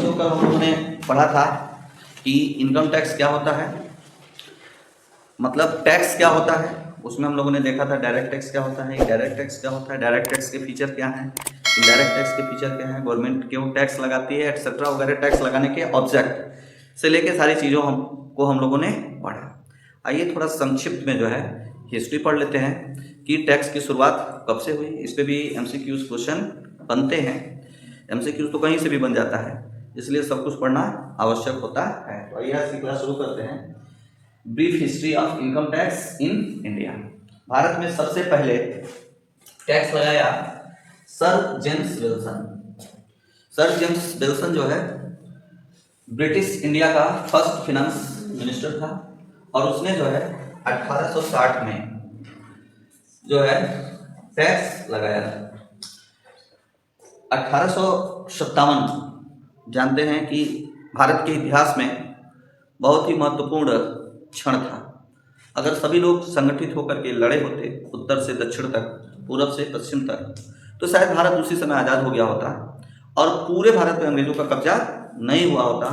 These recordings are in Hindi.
बच्चों का हम लोगों ने पढ़ा था कि इनकम टैक्स क्या होता है, मतलब टैक्स क्या होता है। उसमें हम लोगों ने देखा था डायरेक्ट टैक्स क्या होता है, इनडायरेक्ट टैक्स क्या होता है, डायरेक्ट टैक्स के फीचर क्या हैं, इनडायरेक्ट टैक्स के फीचर क्या हैं, गवर्नमेंट क्यों टैक्स लगाती है, एटसेट्रा वगैरह। टैक्स लगाने के ऑब्जेक्ट से लेके सारी चीज़ों हम लोगों ने पढ़ा। आइए थोड़ा संक्षिप्त में जो है हिस्ट्री पढ़ लेते हैं कि टैक्स की शुरुआत कब से हुई। इस पर भी MCQs क्वेश्चन बनते हैं। MCQs तो कहीं से भी बन जाता है, इसलिए सब कुछ पढ़ना आवश्यक होता है। तो आइए आज की क्लास शुरू करते हैं। Brief history of income tax in India. Bharat में सबसे पहले टैक्स लगाया sir James Wilson. Sir James Wilson जो है ब्रिटिश इंडिया का फर्स्ट फिनेंस मिनिस्टर था और उसने जो है 1860 में जो है टैक्स लगाया। 1857 जानते हैं कि भारत के इतिहास में बहुत ही महत्वपूर्ण क्षण था। अगर सभी लोग संगठित होकर के लड़े होते उत्तर से दक्षिण तक, पूरब से पश्चिम तक, तो शायद भारत उसी समय आज़ाद हो गया होता और पूरे भारत में अंग्रेजों का कब्जा नहीं हुआ होता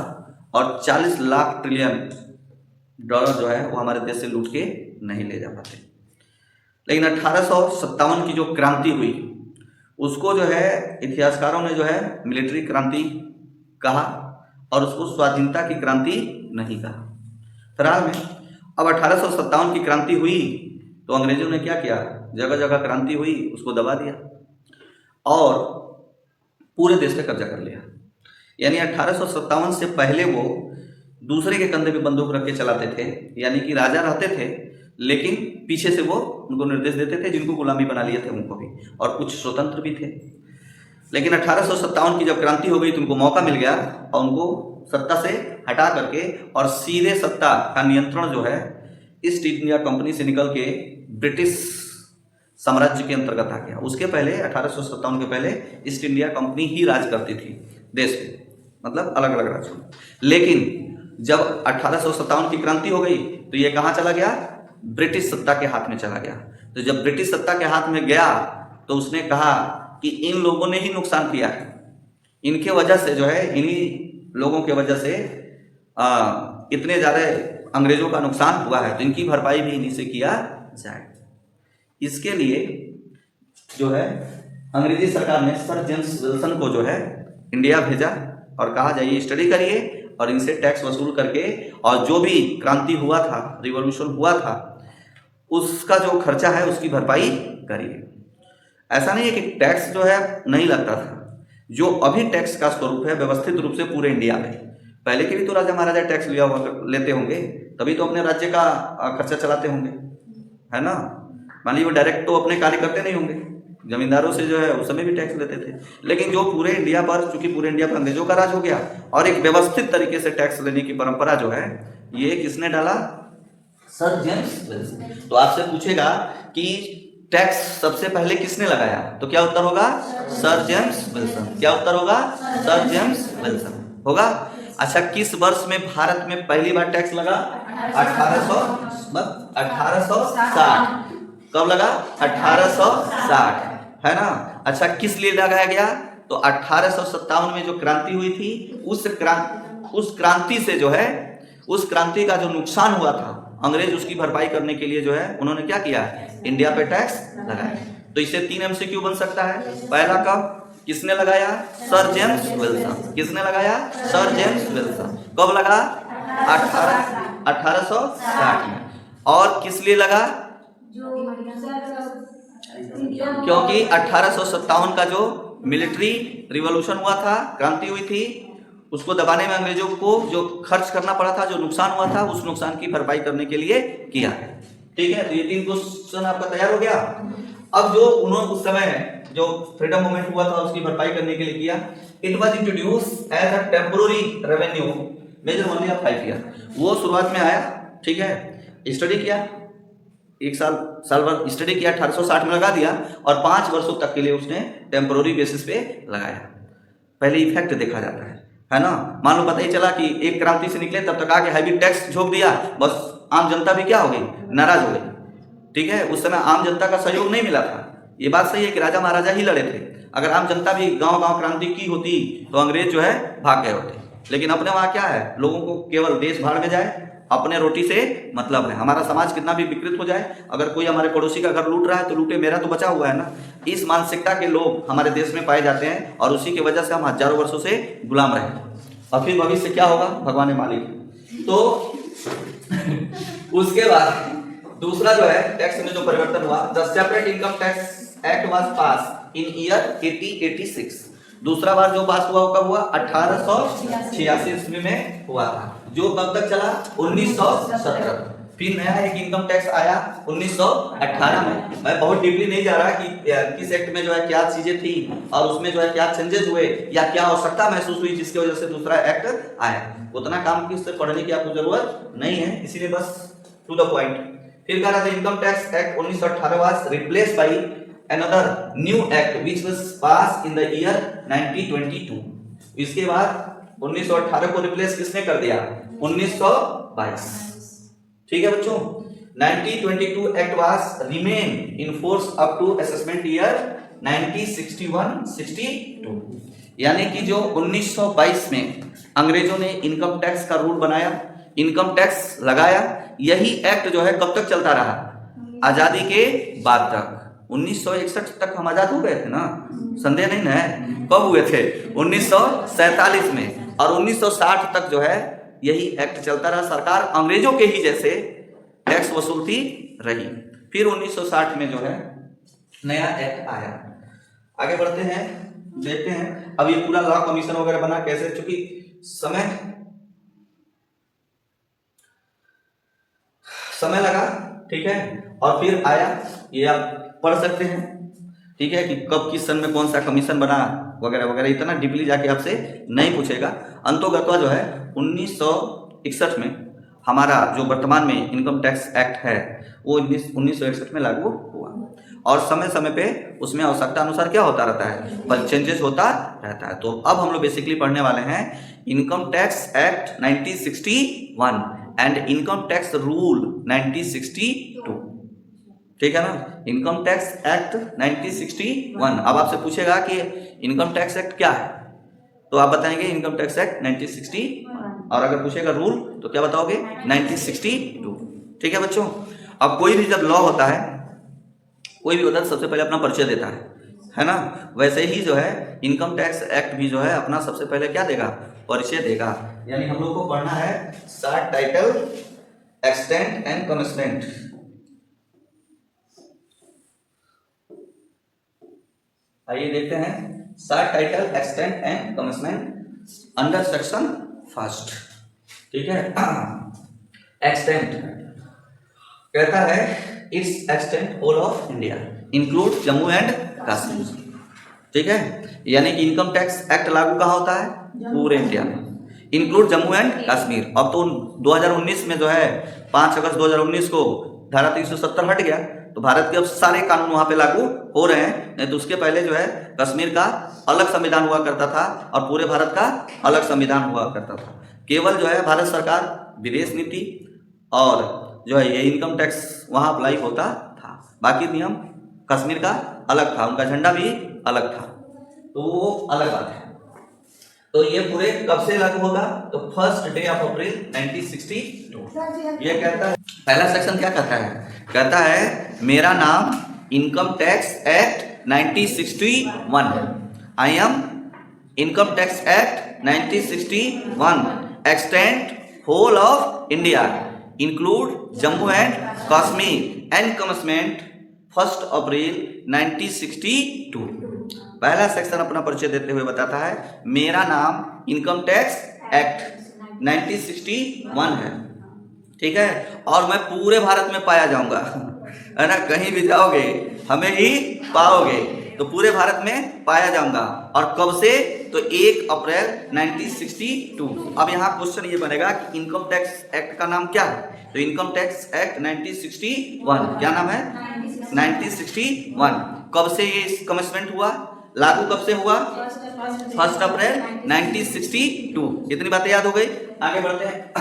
और 40 लाख ट्रिलियन डॉलर जो है वो हमारे देश से लूट के नहीं ले जा पाते। लेकिन 1857 की जो क्रांति हुई उसको जो है इतिहासकारों ने जो है मिलिट्री क्रांति कहा और उसको स्वाधीनता की क्रांति नहीं कहा। फिलहाल में अब 1857 की क्रांति हुई तो अंग्रेजों ने क्या किया, जगह जगह क्रांति हुई उसको दबा दिया और पूरे देश पे कब्जा कर लिया। यानी 1857 से पहले वो दूसरे के कंधे पे बंदूक रख के चलाते थे, यानी कि राजा रहते थे लेकिन पीछे से वो उनको निर्देश देते थे, जिनको गुलामी बना लिए थे उनको भी, और कुछ स्वतंत्र भी थे। लेकिन 1857 की जब क्रांति हो गई तो उनको मौका मिल गया और उनको सत्ता से हटा करके और सीधे सत्ता का नियंत्रण जो है ईस्ट इंडिया कंपनी से निकल के ब्रिटिश साम्राज्य के अंतर्गत आ गया। उसके पहले 1857 के पहले ईस्ट इंडिया कंपनी ही राज करती थी देश में, मतलब अलग अलग राज्यों में। लेकिन जब 1857 की क्रांति हो गई तो ये कहाँ चला गया, ब्रिटिश सत्ता के हाथ में चला गया। तो जब ब्रिटिश सत्ता के हाथ में गया तो उसने कहा कि इन लोगों ने ही नुकसान किया है, इनके वजह से जो है, इन्हीं लोगों के वजह से इतने ज़्यादा अंग्रेजों का नुकसान हुआ है, तो इनकी भरपाई भी इन्हीं से किया जाए। इसके लिए जो है अंग्रेजी सरकार ने सर जेम्स विल्सन को जो है इंडिया भेजा और कहा जाइए स्टडी करिए और इनसे टैक्स वसूल करके और जो भी क्रांति हुआ था, रिवॉल्यूशन हुआ था, उसका जो खर्चा है उसकी भरपाई करिए। ऐसा नहीं है कि टैक्स जो है नहीं लगता था। जो अभी टैक्स का स्वरूप है व्यवस्थित रूप से पूरे इंडिया में, पहले के भी तो राजा महाराजा टैक्स लेते होंगे, तभी तो अपने राज्य का खर्चा चलाते होंगे, है ना। मान लीजिए वो डायरेक्ट तो अपने कार्य करते नहीं होंगे, जमींदारों से जो है उस समय भी टैक्स लेते थे। लेकिन जो पूरे इंडिया पर, चूंकि पूरे इंडिया पर अंग्रेजों का राज हो गया और एक व्यवस्थित तरीके से टैक्स लेने की परंपरा जो है ये किसने डाला, सर जेम्स विल्सन। तो आपसे पूछेगा कि टैक्स सबसे पहले किसने लगाया, तो क्या उत्तर होगा, सर जेम्स विल्सन। क्या उत्तर होगा, सर जेम्स विल्सन होगा। अच्छा, किस वर्ष में भारत में पहली बार टैक्स लगा, 1860। कब लगा, 1860, है ना। अच्छा, किस लिए लगाया गया, तो 1857 में जो क्रांति हुई थी उस क्रांति से जो है, उस क्रांति का जो नुकसान हुआ था अंग्रेज, उसकी भरपाई करने के लिए जो है उन्होंने क्या किया, इंडिया पे टैक्स लगाया। तो इससे 3 MCQ बन सकता है। पहला कब, किसने लगाया, सर जेम्स विल्सन। किसने लगाया, सर जेम्स विल्सन। कब लगा, 1860 में। और किस लिए लगा, क्योंकि 1857 का जो मिलिट्री रिवॉल्यूशन हुआ था, क्रांति हुई थी, उसको दबाने में अंग्रेजों को जो खर्च करना पड़ा था, जो नुकसान हुआ था, उस नुकसान की भरपाई करने के लिए किया। ठीक है, तो ये 3 क्वेश्चन आपका तैयार हो गया। अब जो उन्होंने उस समय जो फ्रीडम मूवमेंट हुआ था उसकी भरपाई करने के लिए किया, it was introduce as a temporary revenue measure only of 5 year. वो शुरुआत में आया, ठीक है, स्टडी किया, 1 साल भर स्टडी किया, 1860 में लगा दिया और 5 वर्षों तक के लिए उसने टेम्पोररी बेसिस पे लगाया। पहले इफेक्ट देखा जाता है ना। मान लो पता ही चला कि एक क्रांति से निकले तब तक आके हैवी टैक्स झोंक दिया, बस आम जनता भी क्या हो गई, नाराज हो गई। ठीक है, उस समय आम जनता का सहयोग नहीं मिला था। ये बात सही है कि राजा महाराजा ही लड़े थे, अगर आम जनता भी गांव गांव क्रांति की होती तो अंग्रेज जो है भाग गए होते। लेकिन अपने वहाँ क्या है, लोगों को केवल देश भाड़ में जाए, अपने रोटी से मतलब है। हमारा समाज कितना भी विकृत हो जाए, अगर कोई हमारे पड़ोसी का घर लूट रहा है तो लूटे, मेरा तो बचा हुआ है ना। इस मानसिकता के लोग हमारे देश में पाए जाते हैं और उसी की वजह से हम हजारों वर्षों से गुलाम रहे। और फिर भविष्य क्या होगा भगवान मालिक। तो उसके बाद दूसरा जो है टैक्स में जो परिवर्तन हुआ, the separate income tax act was pass in year 1886। दूसरा बार जो पास हुआ कब हुआ, 1886 ईस्वी में हुआ था, जो कब तक चला, 1917। फिर नया एक इनकम टैक्स आया 1918 में। मैं बहुत डीपली नहीं जा रहा कि किस एक्ट में जो है क्या चीजें थी और उसमें जो है क्या चेंजेस हुए या क्या आवश्यकता महसूस हुई जिसकी वजह से दूसरा एक्ट आया। उतना काम की इससे पढ़ने की आपको जरूरत नहीं है, इसीलिए बस टू द पॉइंट। फिर कह रहा था income tax act 1918 was replaced by another new act which was pass in the year 1922। इसके बाद 1918 को रिप्लेस किसने कर दिया, 1922। ठीक है बच्चों। 1922 act was remain in force up to assessment year 1961-62। यानी कि जो 1922 में अंग्रेजों ने इनकम टैक्स का रूल बनाया, इनकम टैक्स लगाया, यही एक्ट जो है कब तक चलता रहा, आजादी के बाद तक। 1961 तक हम आजाद हो गए थे ना, संदेह नहीं ना है। कब हुए थे, 1947 में। और 1960 तक जो है यही एक्ट चलता रहा। सरकार अंग्रेजों के ही जैसे टैक्स वसूलती रही। फिर 1960 में जो है नया एक्ट आया। आगे बढ़ते हैं, देखते हैं। अब ये पूरा लॉ कमीशन वगैरह बना कैसे, चूंकि समय लगा, ठीक है। और फिर आया, ये आप पढ़ सकते हैं, ठीक है, कि कब किस सन में कौन सा कमीशन बना वगैरह वगैरह। इतना डीपली जाके आपसे नहीं पूछेगा। अंतोगत्वा जो है 1961 में हमारा जो वर्तमान में इनकम टैक्स एक्ट है वो 1961 में लागू हुआ। और समय समय पे उसमें आवश्यकता अनुसार क्या होता रहता है, चेंजेस होता रहता है। तो अब हम लोग बेसिकली पढ़ने वाले हैं income tax act 1961 and income tax rule 1962। ठीक है ना, इनकम टैक्स एक्ट 1961। अब आपसे पूछेगा कि इनकम टैक्स एक्ट क्या है, तो आप बताएंगे इनकम टैक्स एक्ट 1961। और अगर पूछेगा रूल तो क्या बताओगे, 1962। ठीक है बच्चों। अब कोई भी जब लॉ होता है, कोई भी होता है, सबसे पहले अपना परिचय देता है ना। वैसे ही जो है इनकम टैक्स एक्ट भी जो है अपना सबसे पहले क्या देगा, परिचय देगा। यानी हम लोग को पढ़ना है short title, extent and commencement. आइए देखते हैं short title, extent and commencement under section first. ठीक है। एक्सटेंट कहता है it's extent whole of India include Jammu and Kashmir. ठीक है, यानी कि इनकम टैक्स एक्ट लागू कहाँ होता है, पूरे इंडिया में, इंक्लूड जम्मू एंड कश्मीर। अब तो 2019 में जो है 5 अगस्त 2019 को धारा 370 हट गया, तो भारत के अब सारे कानून वहां पे लागू हो रहे हैं। नहीं तो उसके पहले जो है कश्मीर का अलग संविधान हुआ करता था और पूरे भारत का अलग संविधान हुआ करता था। केवल जो है भारत सरकार विदेश नीति और जो है ये इनकम टैक्स वहां अप्लाई होता था, बाकी नियम कश्मीर का अलग था, उनका झंडा भी अलग था, तो वो अलग बात है। तो ये पूरे कब से लागू होगा, तो 1 अप्रैल 1962। ये कहता है, पहला सेक्शन क्या कहता है, कहता है मेरा नाम income tax act 1961, I am income tax act 1961 extend whole of India include Jammu and Kashmir and commencement 1 April 1962। पहला सेक्शन अपना परिचय देते हुए बताता है मेरा नाम इनकम टैक्स एक्ट 1961 है, ठीक है, और मैं पूरे भारत में पाया जाऊंगा, है ना, कहीं भी जाओगे हमें ही पाओगे, तो पूरे भारत में पाया जाऊंगा। और कब से, तो 1 अप्रैल 1962। अब यहाँ क्वेश्चन ये बनेगा कि इनकम टैक्स एक्ट का नाम क्या है, तो इनकम टैक्स एक्ट 1961 क्या नाम है, 1961। कब से ये कमेंसमेंट हुआ, लागू कब से हुआ, 1 अप्रैल 1962। इतनी बातें याद हो गई। आगे बढ़ते हैं।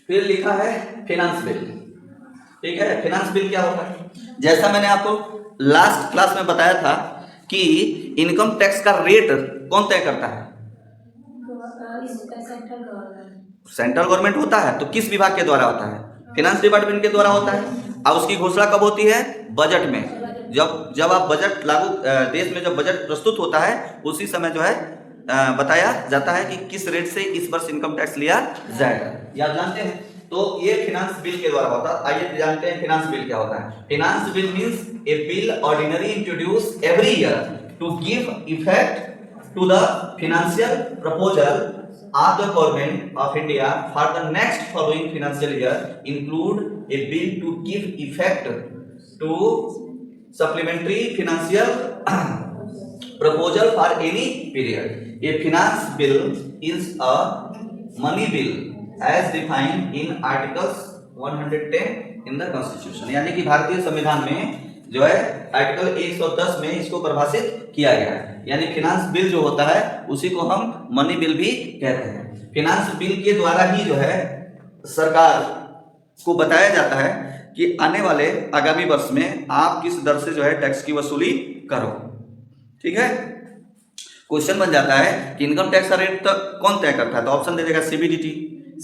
फिर लिखा है फाइनेंस बिल। ठीक है, फाइनेंस बिल क्या होता है, जैसा मैंने आपको लास्ट क्लास में बताया था कि इनकम टैक्स का रेट कौन तय करता है? सेंट्रल गवर्नमेंट होता है। तो किस विभाग के द्वारा होता है? फिनांस डिपार्टमेंट के द्वारा होता है। अब उसकी घोषणा कब होती है? बजट में। जब आप बजट देश में जब बजट प्रस्तुत होता है उसी समय जो है बताया जाता है कि किस रेट से इस वर्ष इनकम टैक्स लिया जाएगा। ये आप जानते हैं। तो ये फिनांस बिल के द्वारा होता है। आइए जानते हैं फिनांस बिल क्या होता है। Finance bill means a bill ordinary introduce every year to give effect to the financial proposal of the government of India for the next following financial year, include a bill to give effect to supplementary financial proposal for any period. A finance bill is a money bill as defined in articles 110 in the constitution. यानी कि भारतीय संविधान में जो है आर्टिकल 110 में इसको परिभाषित किया गया है। यानी फिनांस बिल जो होता है उसी को हम मनी बिल भी कहते हैं। फिनांस बिल के द्वारा ही जो है सरकार को बताया जाता है कि आने वाले आगामी वर्ष में आप किस दर से जो है टैक्स की वसूली करो। ठीक है। क्वेश्चन बन जाता है कि इनकम टैक्स का रेट तो कौन तय करता है? तो ऑप्शन दे देगा CBDT,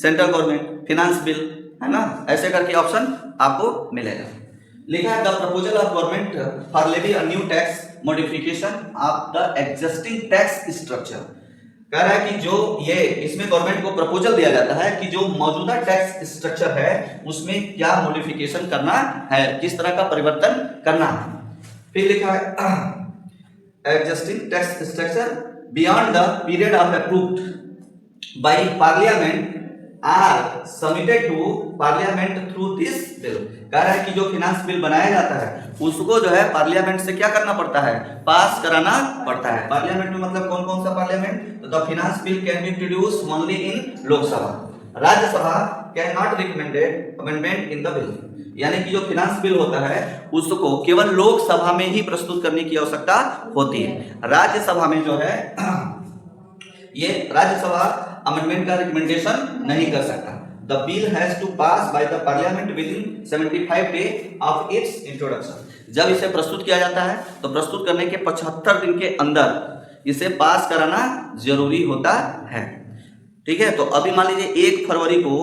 central government, finance bill, है ना। ऐसे करके ऑप्शन आपको मिलेगा। लिखा है the proposal of government for levy a new tax modification of the existing tax structure. कह रहा है कि जो ये इसमें गवर्नमेंट को प्रपोजल दिया जाता है कि जो मौजूदा टैक्स स्ट्रक्चर है उसमें क्या मॉडिफिकेशन करना है, किस तरह का परिवर्तन करना है। फिर लिखा है existing tax structure beyond the period of approved by parliament or submitted to parliament through this bill. कह रहा है कि जो फिनांस बिल बनाया जाता है उसको जो है पार्लियामेंट से क्या करना पड़ता है? पास कराना पड़ता है। पार्लियामेंट में मतलब कौन कौन सा पार्लियामेंट? तो the finance bill can be introduce only in Lok Sabha. Rajya Sabha can not recommended amendment in the bill. यानी कि जो फिनांस बिल होता है उसको केवल लोकसभा में ही प्रस्तुत करने की आवश्यकता होती है। राज्यसभा में जो है ये राज्यसभा अमेंडमेंट का रिकमेंडेशन नहीं कर सकता। The bill has to pass by the parliament within 75 days of its introduction। जब इसे प्रस्तुत किया जाता है तो प्रस्तुत करने के 75 दिन के अंदर इसे पास कराना जरूरी होता है। ठीक है। तो अभी मान लीजिए 1 फरवरी को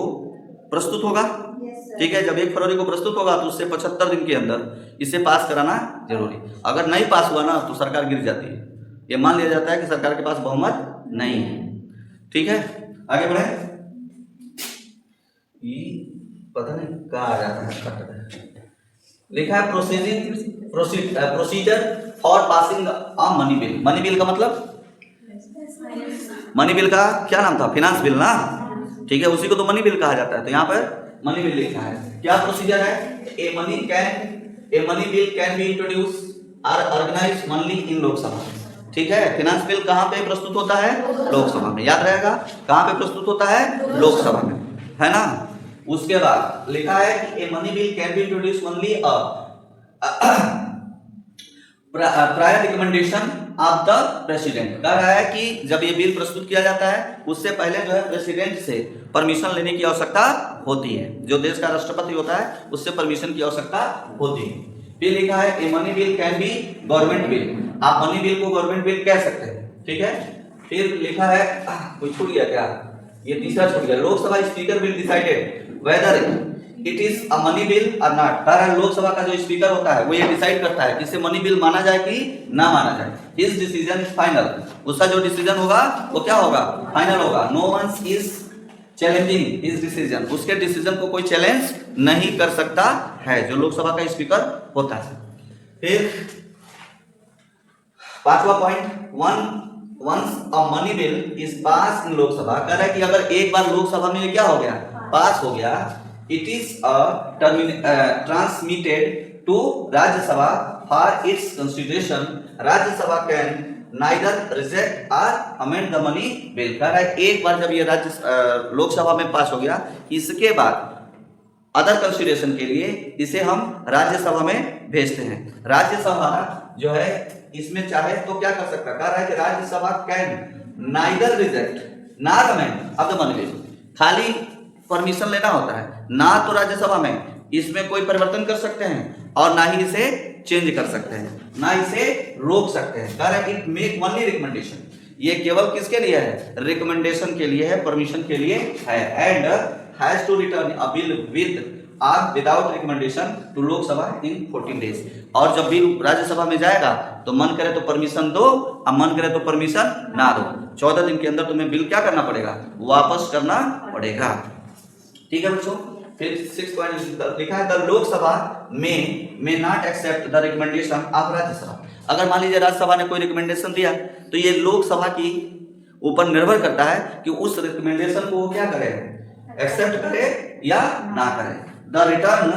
प्रस्तुत होगा। ठीक है। जब 1 फरवरी को प्रस्तुत होगा तो उससे 75 दिन के अंदर इसे पास कराना जरूरी। अगर नहीं पास हुआ ना तो सरकार गिर जाती है। ये मान लिया जाता है कि सरकार के पास बहुमत नहीं है। ठीक है। आगे बढ़े। पता नहीं कहाँ आ जाता है। लिखा है procedure for passing a money bill. Money bill का मतलब, मनी बिल का क्या नाम था? फिनांस बिल ना। ठीक है। उसी को तो मनी बिल कहा जाता है। तो यहाँ पर मनी बिल लिखा है। क्या प्रोसीजर है? A money bill can be introduce और ऑर्गेनाइज ओनली इन लोकसभा। ठीक है। फिनांस बिल कहाँ पे प्रस्तुत होता है? लोकसभा में। याद रहेगा कहाँ पे प्रस्तुत होता है? लोकसभा में, है ना। उसके बाद लिखा है कि a money bill can be introduce only prior recommendation of the president. कह रहा है कि जब ये बिल प्रस्तुत किया जाता है उससे पहले जो है प्रेसिडेंट से परमिशन लेने की आवश्यकता होती है। जो देश का राष्ट्रपति होता है उससे परमिशन की आवश्यकता होती है। फिर लिखा है a money bill can be government bill. आप मनी बिल को गवर्नमेंट बिल कह सकते हैं। ठीक है। फिर लिखा है, कोई छूट गया क्या? ये तीसरा छूट गया। Lok Sabha speaker will decided whether it is a money bill और नॉट। कह रहा है लोकसभा का जो स्पीकर होता है वो ये डिसाइड करता है कि इसे मनी बिल माना जाए कि ना माना जाए। His decision is final. उसका जो डिसीजन होगा वो क्या होगा? फाइनल होगा। No one is challenging his decision. उसके डिसीजन को कोई चैलेंज नहीं कर सकता है जो लोकसभा का स्पीकर होता है। फिर 5वां point, once a money bill is pass in Lok Sabha. कह रहा है कि अगर एक बार लोकसभा में क्या हो गया? पास हो गया, it is transmitted to Rajya Sabha for its consideration. Rajya Sabha can neither reject और अमेंड द मनी बिल। कह रहा है एक बार जब ये लोकसभा में पास हो गया इसके बाद अदर कंसिडरेशन के लिए इसे हम राज्यसभा में भेजते हैं। राज्यसभा जो है इसमें चाहे तो क्या कर सकता है? कह रहा है कि Rajya Sabha can neither reject nor amend of the money bill. खाली परमिशन लेना होता है, ना तो राज्यसभा में इसमें कोई परिवर्तन कर सकते हैं और ना ही इसे चेंज कर सकते हैं, ना इसे रोक सकते हैं। कह रहे इट मेक ओनली रिकमेंडेशन, ये केवल किसके लिए है? रिकमेंडेशन के लिए है, परमिशन के लिए है। And has to return a bill with और without recommendation to Lok Sabha in 14 days. और जब बिल राज्यसभा में जाएगा तो मन करे तो परमिशन दो और मन करे तो परमिशन ना दो, 14 दिन के अंदर तुम्हें बिल क्या करना पड़ेगा? वापस करना पड़ेगा। ठीक है बच्चों। फिर 6 पॉइंट लिखा है the Lok Sabha may not accept the recommendation of Rajya Sabha. अगर मान लीजिए राज्यसभा ने कोई रिकमेंडेशन दिया तो ये लोकसभा की ऊपर निर्भर करता है कि उस रिकमेंडेशन को वो क्या करे, एक्सेप्ट करे या ना करे। The return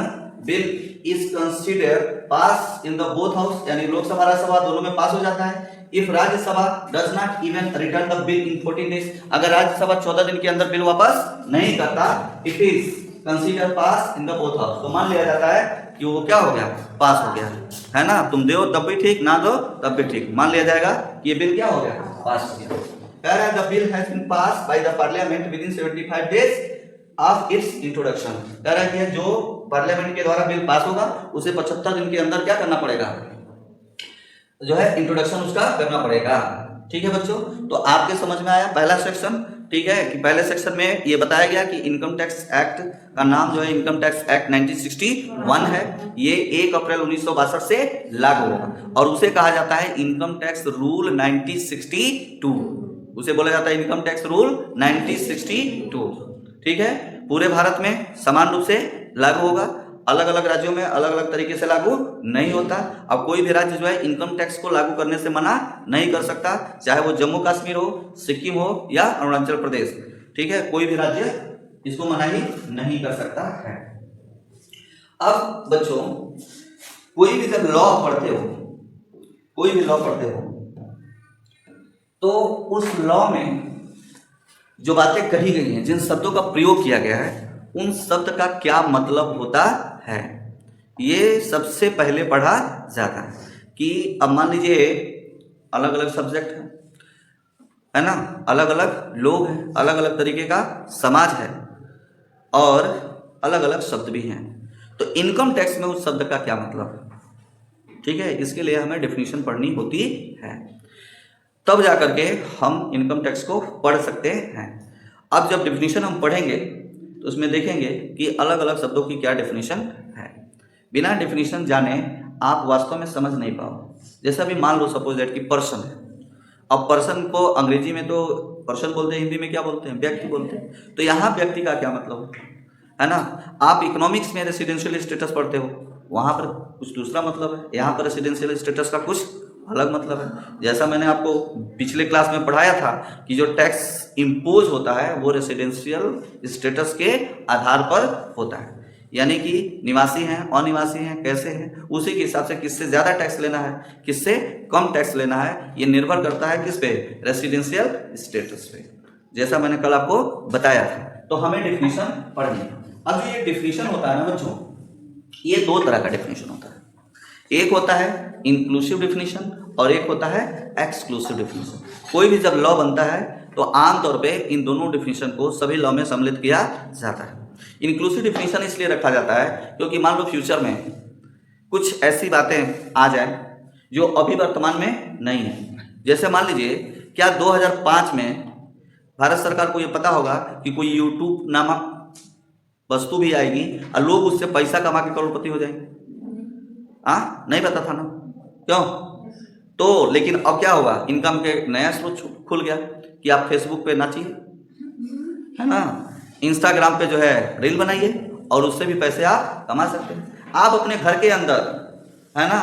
bill is consider pass in the both house, यानी लोकसभा राज्यसभा दोनों में पास हो जाता है। If Rajya Sabha does not even return the bill in 14 days, अगर राज्यसभा 14 दिन के अंदर बिल वापस नहीं करता, it is consider pass in the both house, तो मान लिया जाता है कि वो क्या हो गया? पास हो गया, है ना। तुम दो तब भी ठीक, ना दो तब भी ठीक, मान लिया जाएगा कि ये बिल क्या हो गया? पास हो गया। कह रहा है the bill has been pass by the parliament within 75 days of its introduction. कह रहा है कि जो पार्लियामेंट के द्वारा बिल पास होगा उसे 75 दिन के अंदर क्या करना पड़ेगा? जो है इंट्रोडक्शन उसका करना पड़ेगा। ठीक है बच्चों, तो आपके समझ में आया पहला सेक्शन। ठीक है कि पहले सेक्शन में ये बताया गया कि इनकम टैक्स एक्ट का नाम जो है इनकम टैक्स एक्ट 1961 है। ये 1 अप्रैल 1962 से लागू होगा और उसे कहा जाता है इनकम टैक्स रूल 1962, उसे बोला जाता है इनकम टैक्स रूल 1962। ठीक है, पूरे भारत में समान रूप से लागू होगा, अलग अलग राज्यों में अलग अलग तरीके से लागू नहीं होता। अब कोई भी राज्य जो है इनकम टैक्स को लागू करने से मना नहीं कर सकता, चाहे वो जम्मू कश्मीर हो, सिक्किम हो या अरुणाचल प्रदेश। ठीक है, कोई भी राज्य इसको मनाही नहीं कर सकता है। अब बच्चों कोई भी जब लॉ पढ़ते हो, कोई भी लॉ पढ़ते हो तो उस लॉ में जो बातें कही गई हैं, जिन शब्दों का प्रयोग किया गया है, उन शब्द का क्या मतलब होता है, ये सबसे पहले पढ़ा जाता है। कि अब मान लीजिए अलग अलग सब्जेक्ट है ना, अलग अलग लोग हैं, अलग अलग तरीके का समाज है और अलग अलग शब्द भी हैं, तो इनकम टैक्स में उस शब्द का क्या मतलब है? ठीक है, इसके लिए हमें डेफिनेशन पढ़नी होती है, तब जाकर के हम इनकम टैक्स को पढ़ सकते हैं। अब जब डेफिनेशन हम पढ़ेंगे तो उसमें देखेंगे कि अलग अलग शब्दों की क्या डेफिनेशन है। बिना डेफिनेशन जाने आप वास्तव में समझ नहीं पाओ। जैसे अभी मान लो सपोज दैट कि पर्सन है, अब पर्सन को अंग्रेजी में तो पर्सन बोलते हैं, हिंदी में क्या बोलते हैं? व्यक्ति बोलते हैं। तो यहाँ व्यक्ति का क्या मतलब है ना। आप इकोनॉमिक्स में रेसिडेंशियल स्टेटस पढ़ते हो, वहाँ पर कुछ दूसरा मतलब है, यहाँ पर रेसिडेंशियल स्टेटस का कुछ अलग मतलब है। जैसा मैंने आपको पिछले क्लास में पढ़ाया था कि जो टैक्स इम्पोज होता है वो रेसिडेंशियल स्टेटस के आधार पर होता है, यानी कि निवासी हैं, अनिवासी हैं, कैसे हैं, उसी के हिसाब से किससे ज़्यादा टैक्स लेना है, किससे कम टैक्स लेना है, ये निर्भर करता है किस पे? रेसिडेंशियल स्टेटस पे, जैसा मैंने कल आपको बताया था। तो हमें डेफिनेशन पढ़नी है। अब ये डेफिनेशन होता है ना बच्चों, ये दो तरह का डेफिनेशन होता है। एक होता है इंक्लूसिव डेफिनेशन और एक होता है एक्सक्लूसिव डेफिनेशन। कोई भी जब लॉ बनता है तो आमतौर पे इन दोनों डेफिनेशन को सभी लॉ में सम्मिलित किया जाता है। इंक्लूसिव डेफिनेशन इसलिए रखा जाता है क्योंकि मान लो फ्यूचर में कुछ ऐसी बातें आ जाए जो अभी वर्तमान में नहीं है। जैसे मान लीजिए क्या 2005 में भारत सरकार को ये पता होगा कि कोई यूट्यूब नामक वस्तु भी आएगी और लोग उससे पैसा कमा के करोड़पति हो जाएंगे? नहीं पता था ना, क्यों? तो लेकिन अब क्या होगा, इनकम के नया स्रोत खुल गया कि आप फेसबुक पे नाचिए, है ना, इंस्टाग्राम पे जो है रील बनाइए और उससे भी पैसे आप कमा सकते हैं। आप अपने घर के अंदर है ना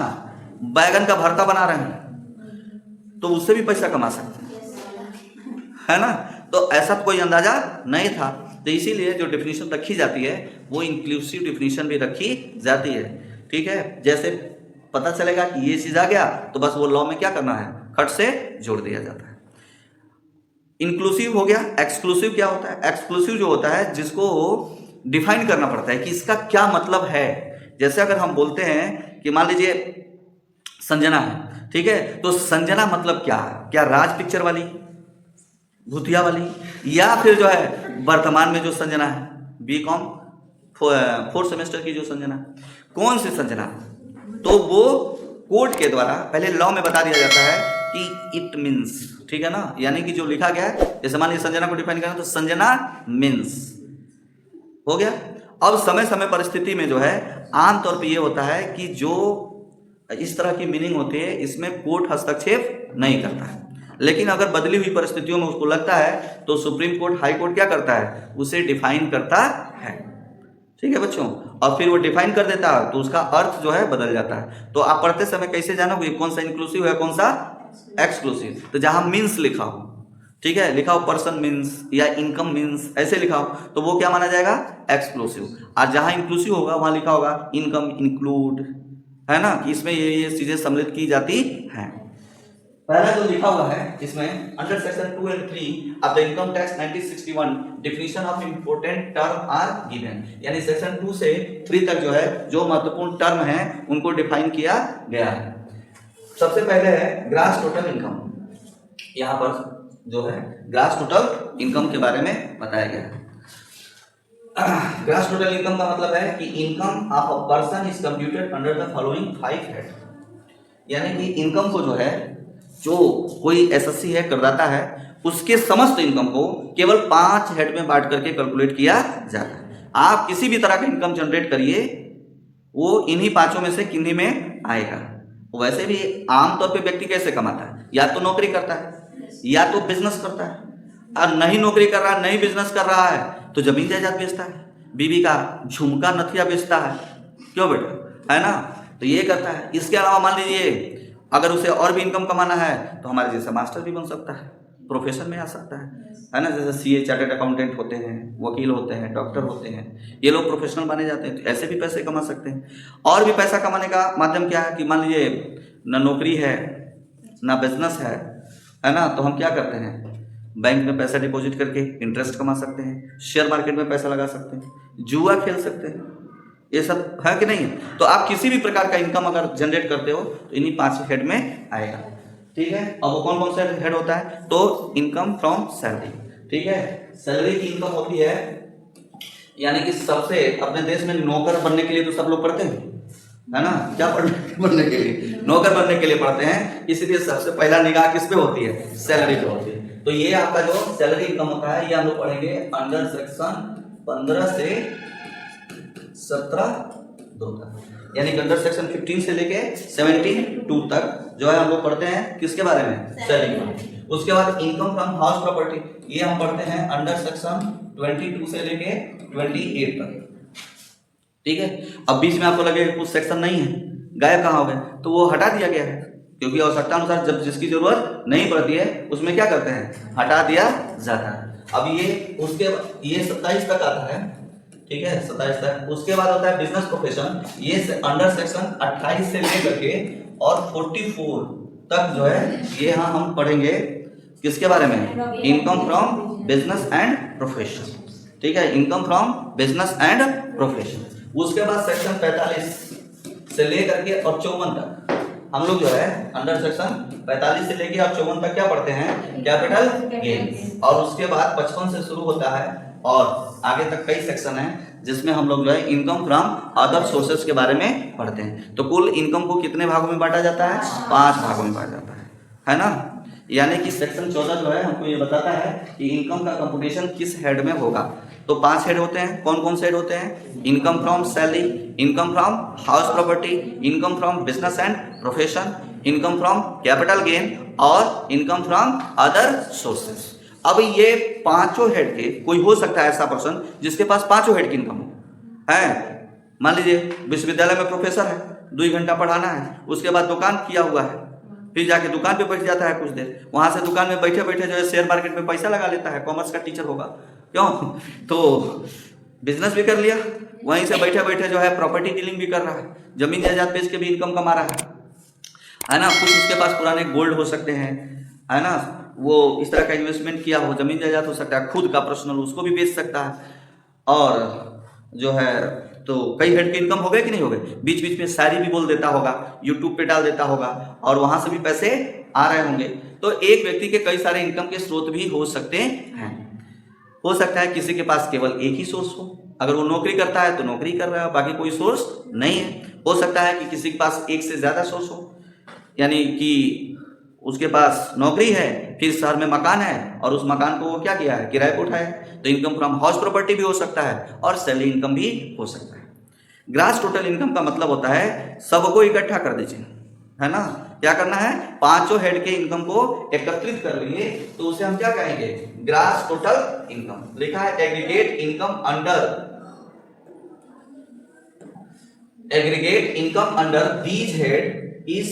बैगन का भरता बना रहे हैं तो उससे भी पैसा कमा सकते हैं, है ना। तो ऐसा तो कोई अंदाजा नहीं था, तो इसीलिए जो डेफिनेशन रखी जाती है वो इंक्लूसिव डेफिनेशन भी रखी जाती है। ठीक है, जैसे पता चलेगा कि ये चीज आ गया तो बस वो लॉ में क्या करना है, खट से जोड़ दिया जाता है। इंक्लूसिव हो गया। एक्सक्लूसिव क्या होता है? एक्सक्लूसिव जो होता है जिसको डिफाइन करना पड़ता है कि इसका क्या मतलब है। जैसे अगर हम बोलते हैं कि मान लीजिए संजना है, ठीक है, तो संजना मतलब क्या है? क्या राज पिक्चर वाली, भूतिया वाली, या फिर जो है वर्तमान में जो संजना है बीकॉम फोर्थ सेमेस्टर की जो संजना, कौन सी संजना, तो वो कोर्ट के द्वारा पहले लॉ में बता दिया जाता है कि इट मीन्स, ठीक है ना, यानी कि जो लिखा गया है, जैसे मान लीजिए संजना को डिफाइन करना तो संजना मीन्स हो गया। अब समय समय परिस्थिति में जो है आमतौर पे ये होता है कि जो इस तरह की मीनिंग होती है इसमें कोर्ट हस्तक्षेप नहीं करता है, लेकिन अगर बदली हुई परिस्थितियों में उसको लगता है तो सुप्रीम कोर्ट, हाई कोर्ट क्या करता है, उसे डिफाइन करता है। ठीक है बच्चों, और फिर वो डिफाइन कर देता है तो उसका अर्थ जो है बदल जाता है। तो आप पढ़ते समय कैसे जानोगे कौन सा इंक्लूसिव है कौन सा एक्सक्लूसिव, तो जहां मीन्स लिखा हो, ठीक है, लिखा हो पर्सन मीन्स या इनकम मीन्स ऐसे लिखा हो तो वो क्या माना जाएगा, एक्सक्लूसिव। और जहां इंक्लूसिव होगा वहां लिखा होगा इनकम इंक्लूड, है ना, कि इसमें ये चीजें सम्मिलित की जाती हैं। पहला जो लिखा हुआ है इसमें under section 2 and 3 of the income tax 1961 definition of important term are given, यानी सेक्शन 2 से 3 तक जो है जो महत्वपूर्ण टर्म है उनको डिफाइन किया गया है। सबसे पहले है ग्रास टोटल इनकम, यहाँ पर जो है ग्रास टोटल इनकम के बारे में बताया गया है। ग्रास टोटल इनकम का मतलब है कि income of a person is computed under the following 5 head, यानी कि इनकम को जो है जो कोई एसएससी है करदाता है उसके समस्त इनकम को केवल 5 हेड में बांट करके कैलकुलेट किया जाता है। आप किसी भी तरह का इनकम जनरेट करिए वो इन्हीं 5 में से किन्हीं में आएगा। वैसे भी आमतौर पे व्यक्ति कैसे कमाता है, या तो नौकरी करता है या तो बिजनेस करता है, और नहीं नौकरी कर रहा है नहीं बिजनेस कर रहा है तो जमीन जायदाद बेचता है, बीवी का झुमका नथिया बेचता है, क्यों बेटा, है ना, तो ये करता है। इसके अलावा मान लीजिए अगर उसे और भी इनकम कमाना है तो हमारे जैसे मास्टर भी बन सकता है, प्रोफेशन में आ सकता है ना, जैसे सीए चार्टर्ड अकाउंटेंट होते हैं, वकील होते हैं, डॉक्टर होते हैं, ये लोग प्रोफेशनल बने जाते हैं, तो ऐसे भी पैसे कमा सकते हैं। और भी पैसा कमाने का माध्यम क्या है कि मान लीजिए ना नौकरी है ना बिजनेस है ना, तो हम क्या करते हैं, बैंक में पैसा डिपॉजिट करके इंटरेस्ट कमा सकते हैं, शेयर मार्केट में पैसा लगा सकते हैं, जुआ खेल सकते हैं, ये सब है कि नहीं है। तो आप किसी भी प्रकार का इनकम अगर जनरेट करते हो तो इन्हीं 5 हेड में आएगा। ठीक है, अब वो कौन कौन सा हेड होता है, तो इनकम फ्रॉम सैलरी, ठीक है, सैलरी की इनकम होती है, यानी कि सबसे अपने देश में नौकर बनने के लिए तो सब लोग पढ़ते हैं, है ना, क्या बनने के लिए, नौकर बनने के लिए पढ़ते हैं, इसलिए सबसे पहला निगाह किस पे होती है, सैलरी पे होती है। तो ये आपका जो सैलरी इनकम होता है ये हम लोग पढ़ेंगे अंडर सेक्शन 15 से 17 2 तक, यानी कि अंडर सेक्शन 15 से लेके 72 तक जो है हम लोग पढ़ते हैं किसके बारे में, सैलरी। उसके बाद इनकम फ्रॉम हाउस प्रॉपर्टी, ये हम पढ़ते हैं अंडर सेक्शन 22 से लेके 28 तक। ठीक है, अब बीच में आपको लगे कुछ सेक्शन नहीं है, गायब कहाँ हो गए, तो वो हटा दिया गया है, क्योंकि आवश्यकता अनुसार जब जिसकी जरूरत नहीं पड़ती है उसमें क्या करते हैं, हटा दिया जाता है। अब ये उसके ये 27 तक आता है, ठीक है, 27 तक। उसके बाद होता है बिजनेस प्रोफेशन, ये अंडर सेक्शन 28 से लेकर के और 44 तक जो है ये हम पढ़ेंगे किसके बारे में, income from business and profession. ठीक है, income from business and profession. उसके बाद सेक्शन 45 से लेकर के और 54 तक हम लोग जो है अंडर सेक्शन 45 से लेके और 54 तक क्या पढ़ते हैं, कैपिटल गेन। और उसके बाद 55 से शुरू होता है और आगे तक कई सेक्शन हैं जिसमें हम लोग जो है इनकम फ्रॉम अदर सोर्सेज के बारे में पढ़ते हैं। तो कुल इनकम को कितने भागों में बांटा जाता है, 5 भागों में बांटा जाता है ना। यानी कि सेक्शन 14 जो है हमको ये बताता है कि इनकम का कंप्यूटेशन किस हेड में होगा। तो 5 हेड होते हैं, कौन कौन से हेड होते हैं, income from salary, income from house property, income from business and profession, income from capital gain और इनकम फ्रॉम अदर सोर्सेज। अब ये 5 हेड के कोई हो सकता है ऐसा पर्सन जिसके पास 5 हेड की इनकम हो है। मान लीजिए विश्वविद्यालय में प्रोफेसर है, 2 घंटा पढ़ाना है, उसके बाद दुकान किया हुआ है, फिर जाके दुकान पे बैठ जाता है कुछ देर, वहां से दुकान में बैठे बैठे जो है शेयर मार्केट में पैसा लगा लेता है, कॉमर्स का टीचर होगा, क्यों, तो बिजनेस भी कर लिया, वहीं से बैठे बैठे जो है प्रॉपर्टी डीलिंग भी कर रहा है, जमीन जायदाद बेच के भी इनकम कमा रहा है ना। कुछ उसके पास पुराने गोल्ड हो सकते हैं, है ना, वो इस तरह का इन्वेस्टमेंट किया हो, जमीन जायदाद हो सकता है, खुद का पर्सनल उसको भी बेच सकता है। और जो है तो कई हेड के इनकम हो गए कि नहीं हो गए, बीच बीच में शायरी भी बोल देता होगा, यूट्यूब पे डाल देता होगा और वहां से भी पैसे आ रहे होंगे। तो एक व्यक्ति के कई सारे इनकम के स्रोत भी हो सकते हैं। हो सकता है किसी के पास केवल एक ही सोर्स हो, अगर वो नौकरी करता है तो नौकरी कर रहा है, बाकी कोई सोर्स नहीं है। हो सकता है कि किसी के पास एक से ज़्यादा सोर्स हो, यानी कि उसके पास नौकरी है, फिर शहर में मकान है और उस मकान को वो क्या किया है, किराए पर उठाया है। तो इनकम फ्रॉम हाउस प्रॉपर्टी भी हो सकता है और सैलरी इनकम भी हो सकता है। ग्रास टोटल इनकम का मतलब होता है सबको इकट्ठा कर दीजिए, है ना। क्या करना है, पांचों हेड के इनकम को एकत्रित कर लेंगे तो उसे हम क्या कहेंगे, ग्रास टोटल इनकम। लिखा है aggregate income under these head is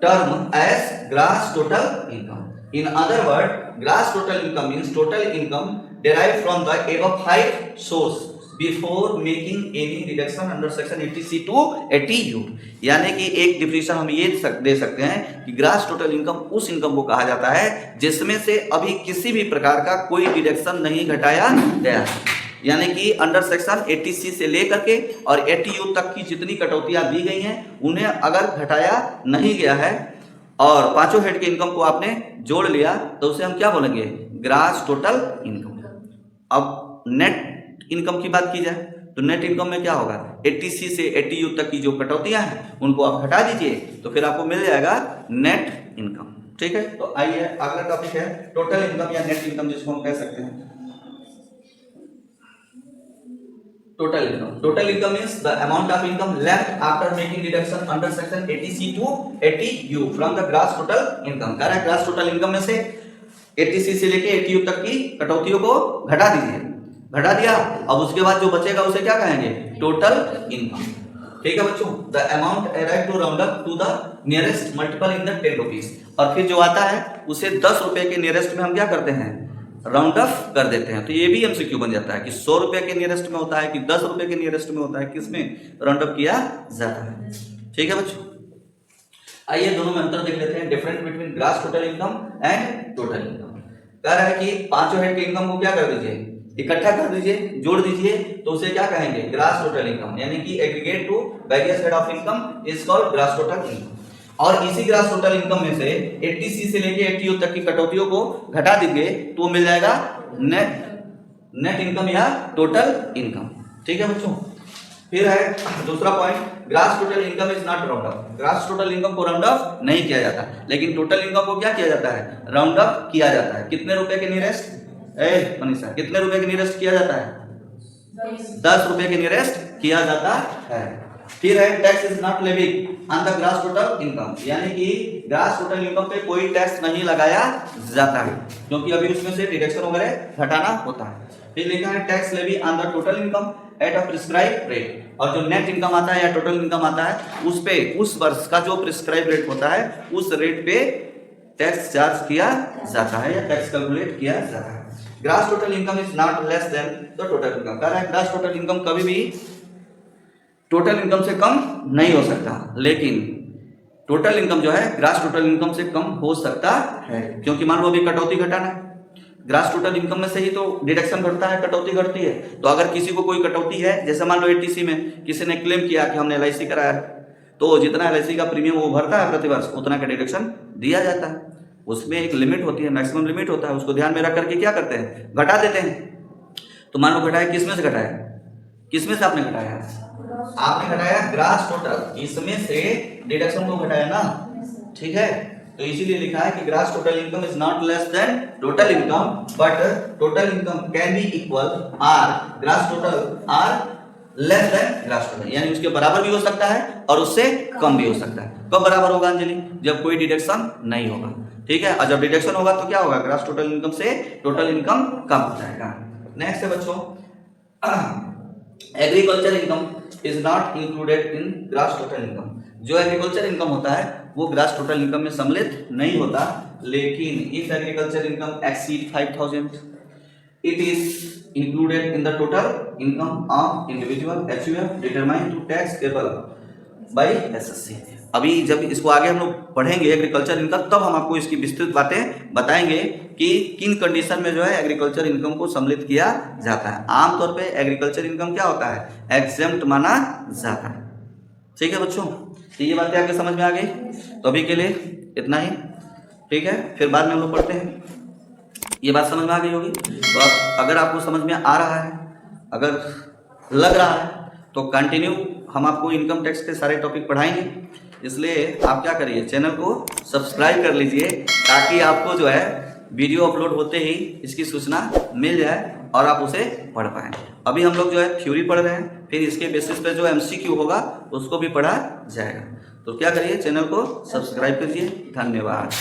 term as gross total income. In other words, gross total income means total income derived from the above 5 source before making any deduction under section 80C to 80U। यानी कि एक डिफिनेशन हम ये दे सकते हैं कि ग्रास टोटल इनकम उस इनकम को कहा जाता है जिसमें से अभी किसी भी प्रकार का कोई डिडक्शन नहीं घटाया गया है। यानी कि अंडर सेक्शन 80C से लेकर के और 80U तक की जितनी कटौतियां दी गई हैं उन्हें अगर घटाया नहीं गया है और पांचों हेड के इनकम को आपने जोड़ लिया तो उसे हम क्या बोलेंगे, ग्रास टोटल इनकम। अब नेट इनकम की बात की जाए तो नेट इनकम में क्या होगा, 80C से 80U तक की जो कटौतियां हैं उनको आप हटा दीजिए तो फिर आपको मिल जाएगा नेट इनकम। ठीक है, तो आइए अगला टॉपिक है टोटल इनकम या नेट इनकम जिसको हम कह सकते हैं। Total income means the amount of income left after making deduction under section 80C to 80U from the gross total income। कह रहा है ग्रास टोटल इनकम में से 80C से लेके 80U तक की कटौतियों को घटा दीजिए। घटा दिया, अब उसके बाद जो बचेगा उसे क्या कहेंगे, टोटल इनकम। ठीक है बच्चों, the amount arrive to round up to the nearest multiple in the 10 rupees. और फिर जो आता है उसे 10 रुपए के नियरेस्ट में हम क्या करते हैं, राउंड ऑफ कर देते हैं। तो ये भी एमसीक्यू बन जाता है कि 100 रुपए के नियरेस्ट में होता है कि 10 रुपए के नियरेस्ट में होता है, किसमें राउंड ऑफ किया जाता है। ठीक है बच्चों, आइए दोनों में अंतर देख लेते हैं, difference between grass total income and total income. कह रहा है कि पांचों हेड के इनकम को क्या कर दीजिए, इकट्ठा कर दीजिए, जोड़ दीजिए तो उसे क्या कहेंगे, ग्रास टोटल इनकम। यानी कि aggregate to various head of income is called gross total income. और इसी ग्रास टोटल इनकम में से 80C से लेके 80U तक की कटौतियों को घटा देंगे तो मिल जाएगा नेट इनकम या टोटल इनकम। ठीक है बच्चों, फिर है दूसरा point, grass total income is not round of. Grass total income को राउंड ऑफ नहीं किया जाता, लेकिन टोटल इनकम को क्या किया जाता है, राउंड ऑफ किया जाता है। कितने रुपए के नियरेस्ट, मनीषा कितने रुपए के नियरेस्ट किया जाता है, 10 रुपए के नियरेस्ट किया जाता है। फिर है tax is not levied on the grass total income. यानी कि ग्रास टोटल इनकम पे कोई टैक्स नहीं लगाया जाता है क्योंकि अभी उसमें से डिडक्शन वगैरह घटाना होता है। फिर लिखा है tax levy on the total income at a prescribe rate. और जो नेट इनकम आता है या टोटल इनकम आता है उस पे उस वर्ष का जो प्रिस्क्राइब रेट होता है उस रेट पे टैक्स चार्ज किया जाता है या टैक्स कैलकुलेट किया जाता है। Grass total income is not less then the total income. कह रहा है ग्रास टोटल इनकम कभी भी टोटल इनकम से कम नहीं हो सकता, लेकिन टोटल इनकम जो है ग्रास टोटल इनकम से कम हो सकता है। क्योंकि मान लो अभी कटौती घटाना है, ग्रास टोटल इनकम में से ही तो डिडक्शन घटता है, कटौती घटती है। तो अगर किसी को कोई कटौती है, जैसे मान लो 80C में किसी ने क्लेम किया कि हमने LIC कराया है, तो जितना LIC का प्रीमियम वो भरता है प्रतिवर्ष उतना का डिडक्शन दिया जाता है। उसमें एक लिमिट होती है, मैक्सिमम लिमिट होता है, उसको ध्यान में रख करके क्या करते हैं, घटा देते हैं। तो मान लो घटाया, किसमें से घटाया, किसमें से आपने घटाया, आपने घटाया ग्रास टोटल, इसमें से डिडक्शन को घटाया ना। ठीक है, तो इसीलिए लिखा है कि gross total income is not less than total income but total income can be equal or gross total or less than gross total. यानी उसके बराबर भी हो सकता है और उससे कम भी हो सकता है। कब बराबर होगा अंजलि, जब कोई डिडक्शन नहीं होगा। ठीक है, और जब डिडक्शन होगा तो क्या होगा, ग्रास टोटल इनकम से टोटल इनकम कम हो जाएगा। नेक्स्ट है बच्चों, agriculture income is not included in grass total income. जो एग्रीकल्चर इनकम होता है वो ग्रास टोटल इनकम में सम्मिलित नहीं होता, लेकिन if agriculture income exceed 5000 it is included in the total income of individual HUF determined to tax payable by SSC। अभी जब इसको आगे हम लोग पढ़ेंगे एग्रीकल्चर इनकम, तब हम आपको इसकी विस्तृत बातें बताएंगे कि किन कंडीशन में जो है एग्रीकल्चर इनकम को सम्मिलित किया जाता है। आमतौर पे एग्रीकल्चर इनकम क्या होता है, एग्जेम्प्ट माना जाता है। ठीक है बच्चों, तो ये बातें आपके समझ में आ गई। तो अभी के लिए इतना ही, ठीक है, फिर बाद में हम लोग पढ़ते हैं। ये बात समझ में आ गई होगी। तो अब अगर आपको समझ में आ रहा है, अगर लग रहा है, तो कंटिन्यू हम आपको इनकम टैक्स के सारे टॉपिक पढ़ाएंगे। इसलिए आप क्या करिए, चैनल को सब्सक्राइब कर लीजिए ताकि आपको जो है वीडियो अपलोड होते ही इसकी सूचना मिल जाए और आप उसे पढ़ पाएँ। अभी हम लोग जो है थ्योरी पढ़ रहे हैं, फिर इसके बेसिस पे जो MCQ होगा उसको भी पढ़ा जाएगा। तो क्या करिए, चैनल को सब्सक्राइब कीजिए। धन्यवाद।